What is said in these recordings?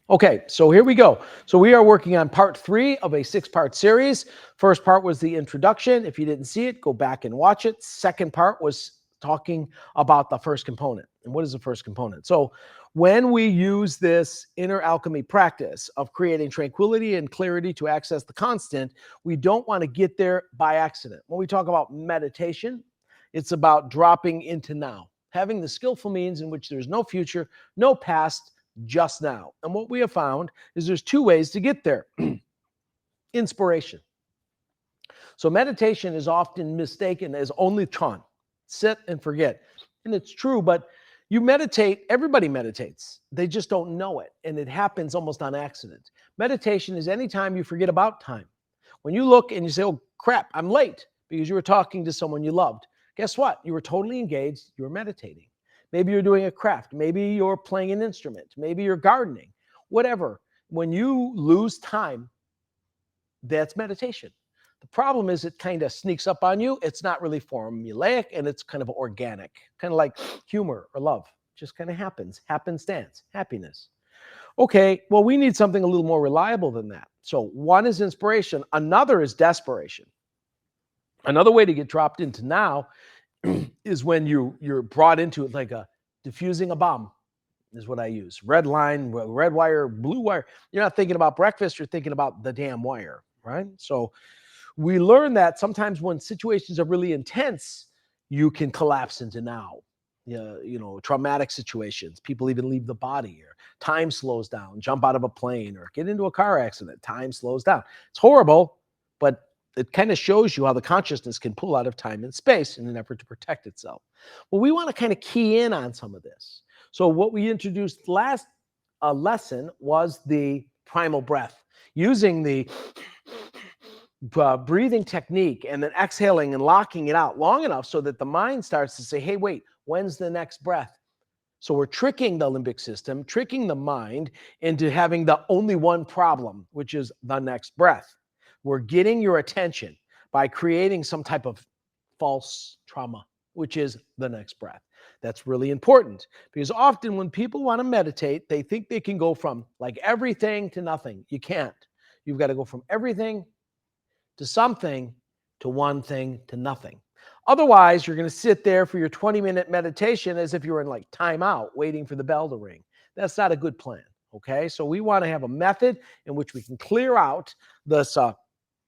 Okay, so here we go. So we are working on part 3 of a 6-part series. First part was the introduction. If you didn't see it, go back and watch it. Second part was talking about the first component. And what is the first component? So when we use this inner alchemy practice of creating tranquility and clarity to access the constant, we don't want to get there by accident. When we talk about meditation, it's about dropping into now, having the skillful means in which there's no future, no past, just now. And what we have found is there's 2 ways to get there. Inspiration. So meditation is often mistaken as only Chan, sit and forget. And it's true, but you meditate, everybody meditates. They just don't know it. And it happens almost on accident. Meditation is any time you forget about time. When you look and you say, oh crap, I'm late because you were talking to someone you loved. Guess what? You were totally engaged. You were meditating. Maybe you're doing a craft. Maybe you're playing an instrument. Maybe you're gardening. Whatever. When you lose time, that's meditation. The problem is it kind of sneaks up on you. It's not really formulaic and it's kind of organic, kind of like humor or love. Just kind of happens, happenstance, happiness. Okay, well, we need something a little more reliable than that. So one is inspiration. Another is desperation. Another way to get dropped into now is when you're brought into it like a diffusing a bomb is what I use. Red line, red wire, blue wire. You're not thinking about breakfast, you're thinking about the damn wire, right? So we learn that sometimes when situations are really intense, you can collapse into now. Traumatic situations, people even leave the body, or time slows down, jump out of a plane or get into a car accident, time slows down. It's horrible, but it kind of shows you how the consciousness can pull out of time and space in an effort to protect itself. Well, we want to kind of key in on some of this. So what we introduced last lesson was the primal breath, using the breathing technique and then exhaling and locking it out long enough so that the mind starts to say, hey, wait, when's the next breath? So we're tricking the limbic system, tricking the mind into having the only one problem, which is the next breath. We're getting your attention by creating some type of false trauma, which is the next breath. That's really important because often when people want to meditate, they think they can go from like everything to nothing. You can't. You've got to go from everything to something to one thing to nothing. Otherwise, you're going to sit there for your 20-minute meditation as if you were in like timeout, waiting for the bell to ring. That's not a good plan, okay? So we want to have a method in which we can clear out this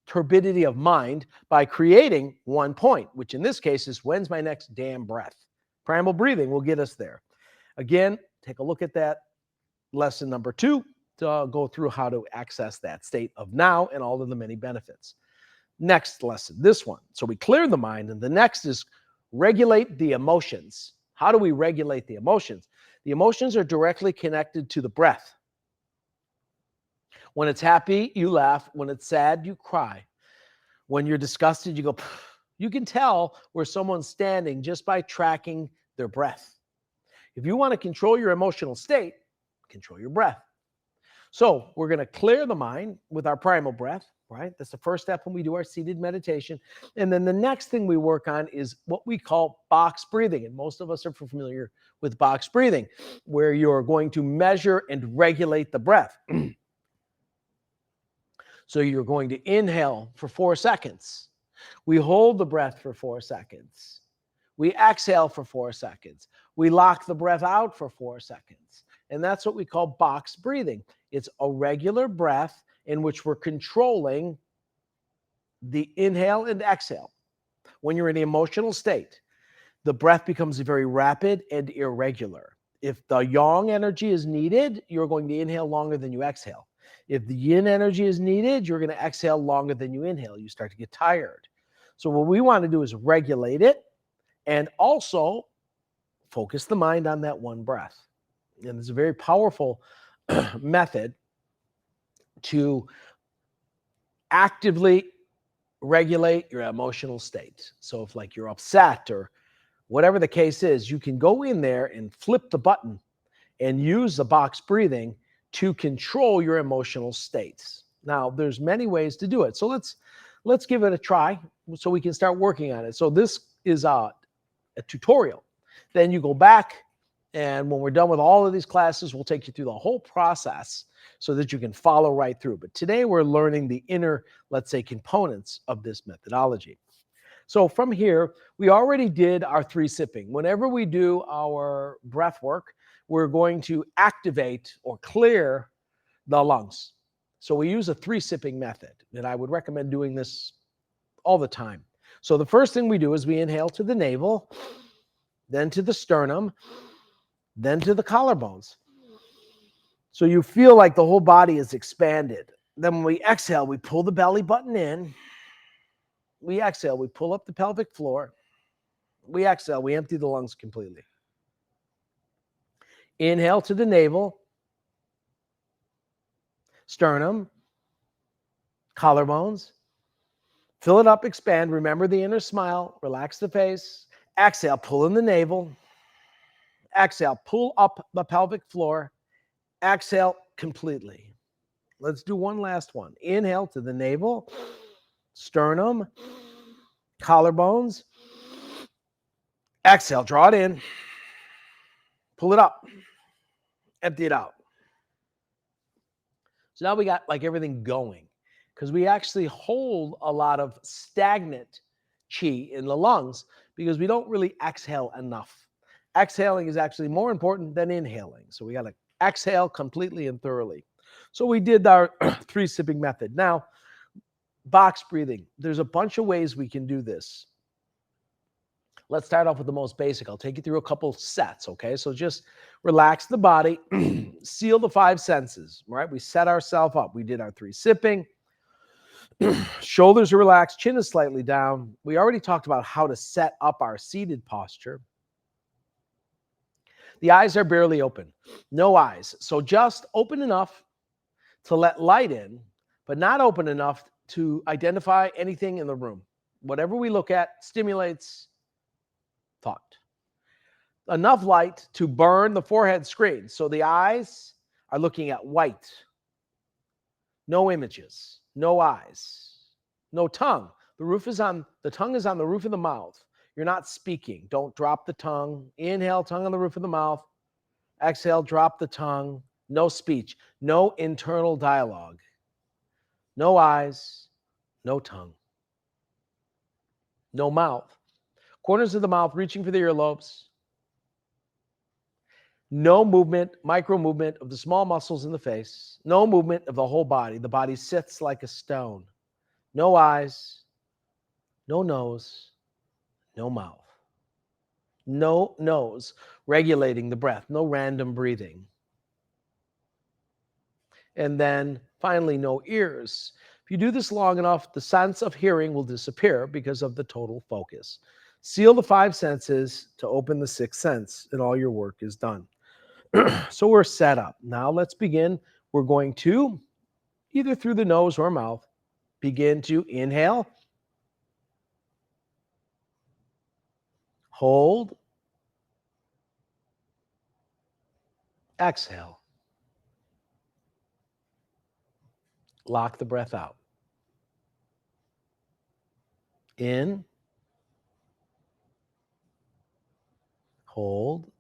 turbidity of mind by creating one point, which in this case is when's my next damn breath? Primal breathing will get us there. Again, take a look at that lesson number 2 to go through how to access that state of now and all of the many benefits. Next lesson, this one. So we clear the mind, and the next is regulate the emotions. How do we regulate the emotions? The emotions are directly connected to the breath. When it's happy, you laugh. When it's sad, you cry. When you're disgusted, you go, pff. You can tell where someone's standing just by tracking their breath. If you want to control your emotional state, control your breath. So we're going to clear the mind with our primal breath, right? That's the first step when we do our seated meditation. And then the next thing we work on is what we call box breathing. And most of us are familiar with box breathing, where you're going to measure and regulate the breath. So you're going to inhale for 4 seconds. We hold the breath for 4 seconds. We exhale for 4 seconds. We lock the breath out for 4 seconds. And that's what we call box breathing. It's a regular breath in which we're controlling the inhale and exhale. When you're in the emotional state, the breath becomes very rapid and irregular. If the yang energy is needed, you're going to inhale longer than you exhale. If the yin energy is needed, you're going to exhale longer than you inhale. You start to get tired. So what we want to do is regulate it and also focus the mind on that one breath. And it's a very powerful method to actively regulate your emotional state. So if like you're upset or whatever the case is, you can go in there and flip the button and use the box breathing to control your emotional states. Now, there's many ways to do it. So let's give it a try so we can start working on it. So this is a tutorial. Then you go back And when we're done with all of these classes, we'll take you through the whole process so that you can follow right through. But today we're learning the inner, let's say, components of this methodology. So from here, we already did our 3 sipping. Whenever we do our breath work, we're going to activate or clear the lungs. So we use a 3 sipping method, and I would recommend doing this all the time. So the first thing we do is we inhale to the navel, then to the sternum, then to the collarbones. So you feel like the whole body is expanded. Then when we exhale, we pull the belly button in. We exhale, we pull up the pelvic floor. We exhale, we empty the lungs completely. Inhale to the navel, sternum, collarbones. Fill it up, expand. Remember the inner smile. Relax the face. Exhale, pull in the navel. Exhale, pull up the pelvic floor. Exhale completely. Let's do one last one. Inhale to the navel, sternum, collarbones. Exhale, draw it in. Pull it up. Empty it out. So now we got like everything going because we actually hold a lot of stagnant chi in the lungs because we don't really exhale enough. Exhaling is actually more important than inhaling. So we got to exhale completely and thoroughly. So we did our 3 sipping method. Now, box breathing. There's a bunch of ways we can do this. Let's start off with the most basic. I'll take you through a couple sets, okay? So just relax the body, seal the 5 senses, right? We set ourselves up. We did our 3 sipping. Shoulders are relaxed, chin is slightly down. We already talked about how to set up our seated posture. The eyes are barely open, no eyes. So just open enough to let light in, but not open enough to identify anything in the room. Whatever we look at stimulates thought. Enough light to burn the forehead screen. So the eyes are looking at white. No images, no eyes, no tongue. The tongue is on the roof of the mouth. You're not speaking. Don't drop the tongue. Inhale, tongue on the roof of the mouth. Exhale, drop the tongue. No speech, no internal dialogue. No eyes, no tongue, no mouth. Corners of the mouth reaching for the earlobes. No movement, micro movement of the small muscles in the face. No movement of the whole body. The body sits like a stone. No eyes, no nose, no mouth. No nose regulating the breath. No random breathing. And then finally, no ears. If you do this long enough, the sense of hearing will disappear because of the total focus. Seal the 5 senses to open the 6th sense, and all your work is done. So we're set up. Now let's begin. We're going to, either through the nose or mouth, begin to inhale, hold, exhale. Lock the breath out. In, hold,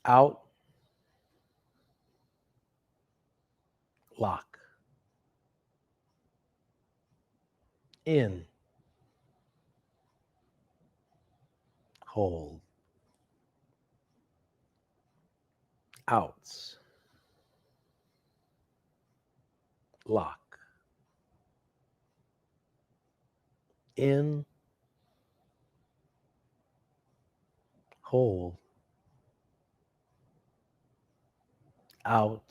out, lock. In, hold, out, lock. In, hold, out,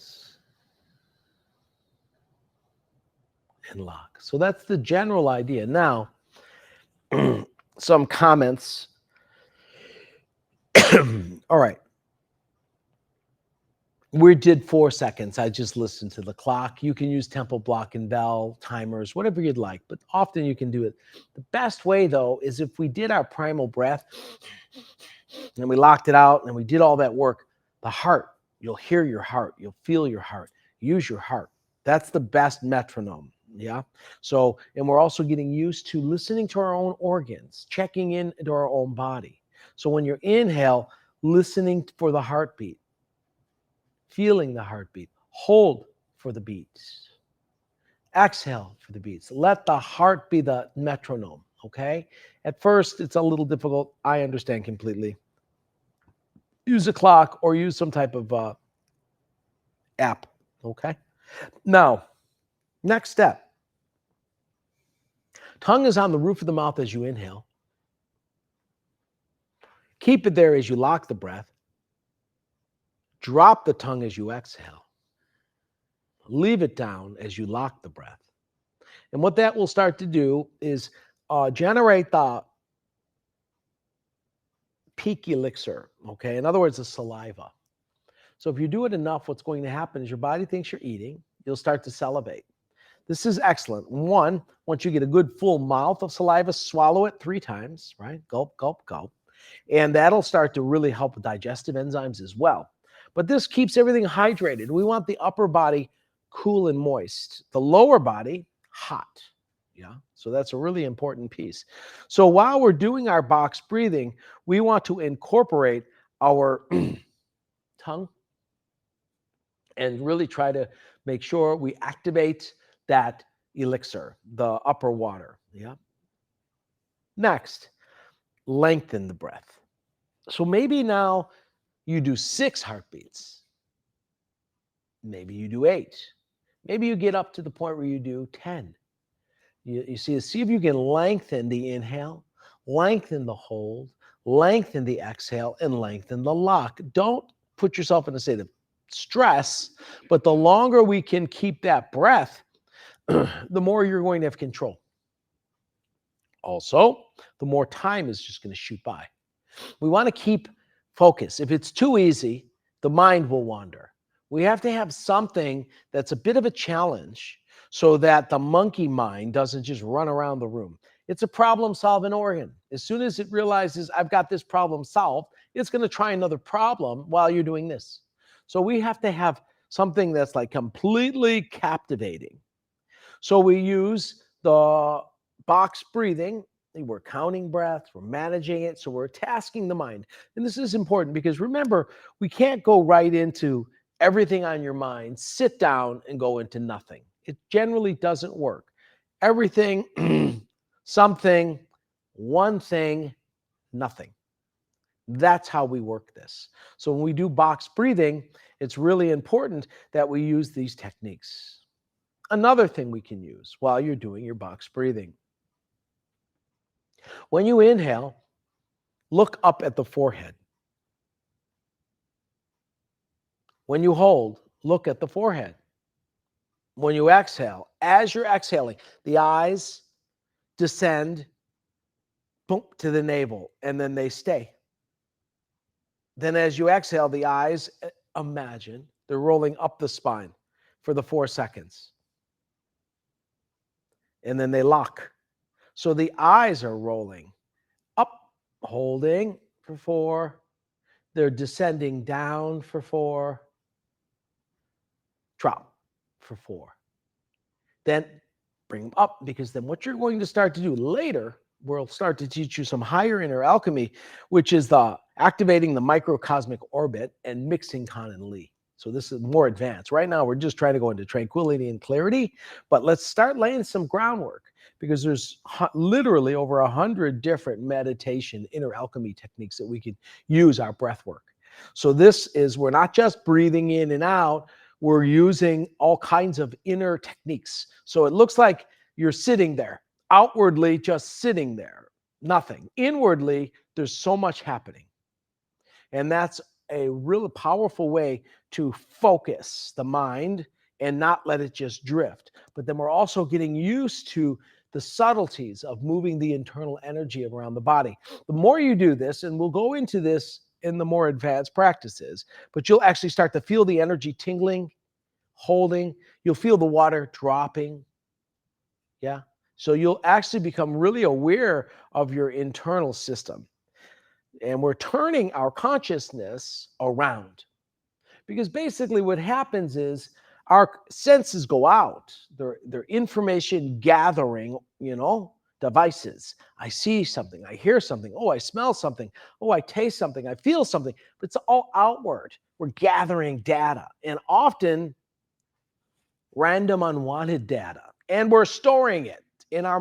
and lock. So that's the general idea. Now, some comments. All right. We did 4 seconds. I just listened to the clock. You can use tempo block and bell, timers, whatever you'd like, but often you can do it. The best way, though, is if we did our primal breath and we locked it out and we did all that work, the heart, you'll hear your heart, you'll feel your heart, use your heart. That's the best metronome. Yeah. So, and we're also getting used to listening to our own organs, checking in into our own body. So when you inhale, listening for the heartbeat, feeling the heartbeat, hold for the beats, exhale for the beats. Let the heart be the metronome, okay? At first, it's a little difficult. I understand completely. Use a clock or use some type of app, okay? Now, next step. Tongue is on the roof of the mouth as you inhale. Keep it there as you lock the breath. Drop the tongue as you exhale. Leave it down as you lock the breath. And what that will start to do is generate the peak elixir, okay? In other words, the saliva. So if you do it enough, what's going to happen is your body thinks you're eating. You'll start to salivate. This is excellent. One, once you get a good full mouth of saliva, swallow it 3 times, right? Gulp, gulp, gulp. And that'll start to really help with digestive enzymes as well. But this keeps everything hydrated. We want the upper body cool and moist, the lower body hot. Yeah. So that's a really important piece. So while we're doing our box breathing, we want to incorporate our tongue and really try to make sure we activate that elixir, the upper water. Yeah. Next, lengthen the breath. So maybe now you do 6 heartbeats. Maybe you do 8. Maybe you get up to the point where you do 10. You see if you can lengthen the inhale, lengthen the hold, lengthen the exhale, and lengthen the lock. Don't put yourself in a state of stress, but the longer we can keep that breath, the more you're going to have control. Also, the more time is just going to shoot by. We want to keep focus. If it's too easy, the mind will wander. We have to have something that's a bit of a challenge so that the monkey mind doesn't just run around the room. It's a problem-solving organ. As soon as it realizes I've got this problem solved, it's going to try another problem while you're doing this. So we have to have something that's like completely captivating. So we use the box breathing. We're counting breaths, we're managing it, so we're tasking the mind. And this is important because remember, we can't go right into everything on your mind, sit down and go into nothing. It generally doesn't work. Everything, something, one thing, nothing. That's how we work this. So when we do box breathing, it's really important that we use these techniques. Another thing we can use while you're doing your box breathing. When you inhale, look up at the forehead. When you hold, look at the forehead. When you exhale, as you're exhaling, the eyes descend boom, to the navel, and then they stay. Then as you exhale, the eyes, imagine, they're rolling up the spine for the 4 seconds. And then they lock. So the eyes are rolling up, holding for 4. They're descending down for 4. Drop for 4. Then bring them up, because then what you're going to start to do later, we'll start to teach you some higher inner alchemy, which is the activating the microcosmic orbit and mixing Kan and Li. So this is more advanced. Right now, we're just trying to go into tranquility and clarity, but let's start laying some groundwork, because there's literally over 100 different meditation inner alchemy techniques that we could use our breath work. So this is, we're not just breathing in and out, we're using all kinds of inner techniques. So it looks like you're sitting there, outwardly just sitting there, nothing. Inwardly, there's so much happening. And that's a really powerful way to focus the mind and not let it just drift. But then we're also getting used to the subtleties of moving the internal energy around the body. The more you do this, and we'll go into this in the more advanced practices, but you'll actually start to feel the energy tingling, holding. You'll feel the water dropping. Yeah. So you'll actually become really aware of your internal system. And we're turning our consciousness around. Because basically what happens is our senses go out. They're information gathering, devices. I see something, I hear something, oh, I smell something, oh, I taste something, I feel something. But it's all outward. We're gathering data, and often random unwanted data, and we're storing it in our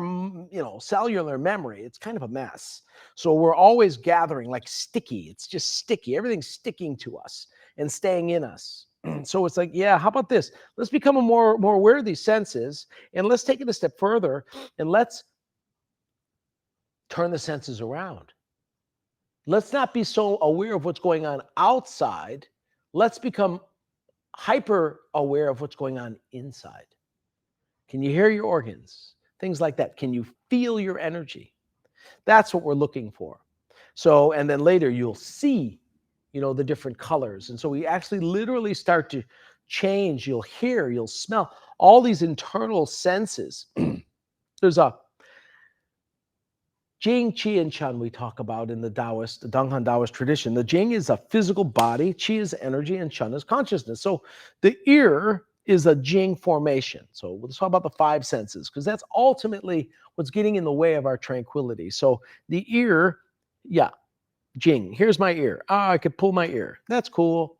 cellular memory. It's kind of a mess. So we're always gathering, like sticky. It's just sticky. Everything's sticking to us and staying in us. So it's like, yeah, how about this? Let's become more aware of these senses, and let's take it a step further, and let's turn the senses around. Let's not be so aware of what's going on outside. Let's become hyper aware of what's going on inside. Can you hear your organs? Things like that. Can you feel your energy? That's what we're looking for. So, and then later you'll see, the different colors. And so we actually literally start to change. You'll hear, you'll smell, all these internal senses. There's a Jing, Qi, and Chun we talk about in the Donghan Taoist tradition. The Jing is a physical body, Qi is energy, and Chun is consciousness. So the ear is a Jing formation. So let's talk about the five senses, because that's ultimately what's getting in the way of our tranquility. So the ear, yeah, Jing. Here's my ear. I could pull my ear. That's cool.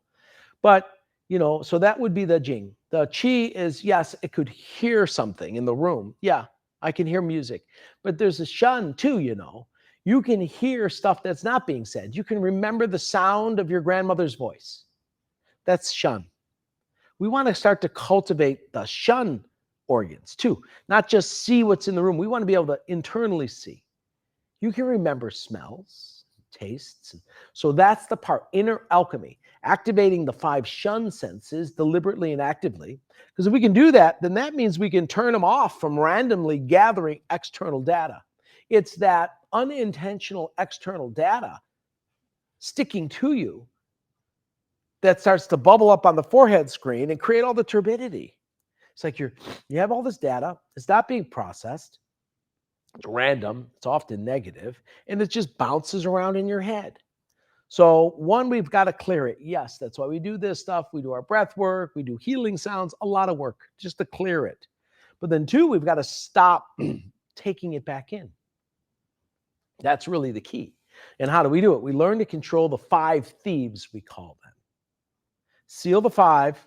But, so that would be the Jing. The Qi is, yes, it could hear something in the room. Yeah, I can hear music. But there's a Shun too, You can hear stuff that's not being said. You can remember the sound of your grandmother's voice. That's Shun. We want to start to cultivate the Shun organs too, not just see what's in the room. We want to be able to internally see. You can remember smells, tastes. So that's the part, inner alchemy, activating the five Shun senses deliberately and actively. Because if we can do that, then that means we can turn them off from randomly gathering external data. It's that unintentional external data sticking to you that starts to bubble up on the forehead screen and create all the turbidity. It's like you have all this data, it's not being processed. It's random, it's often negative, and it just bounces around in your head. So, one, we've got to clear it. Yes, that's why we do this stuff. We do our breath work, we do healing sounds, a lot of work just to clear it. But then, two, we've got to stop taking it back in. That's really the key. And how do we do it? We learn to control the five thieves, we call them. Seal the five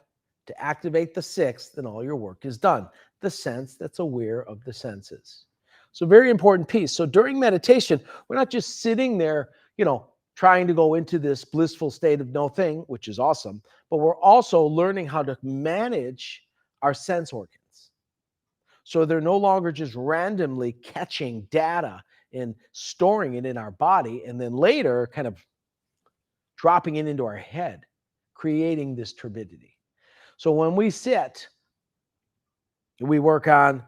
to activate the sixth, and all your work is done. The sense that's aware of the senses. So very important piece. So during meditation, we're not just sitting there, trying to go into this blissful state of no thing, which is awesome, but we're also learning how to manage our sense organs. So they're no longer just randomly catching data and storing it in our body, and then later kind of dropping it into our head, creating this turbidity. So when we sit, we work on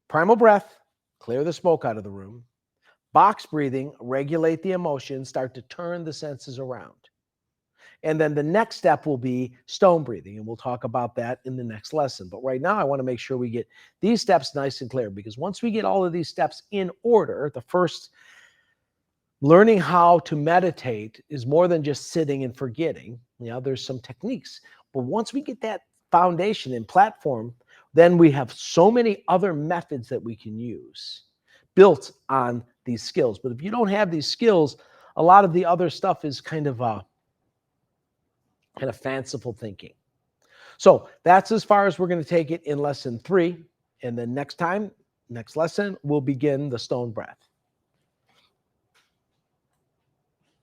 primal breath, clear the smoke out of the room, box breathing, regulate the emotions, start to turn the senses around. And then the next step will be stone breathing, and we'll talk about that in the next lesson. But right now, I want to make sure we get these steps nice and clear, because once we get all of these steps in order, the first, learning how to meditate, is more than just sitting and forgetting. There's some techniques. But once we get that foundation and platform, then we have so many other methods that we can use built on these skills. But if you don't have these skills, a lot of the other stuff is kind of fanciful thinking. So that's as far as we're going to take it in lesson 3. And then next lesson, we'll begin the stone breath.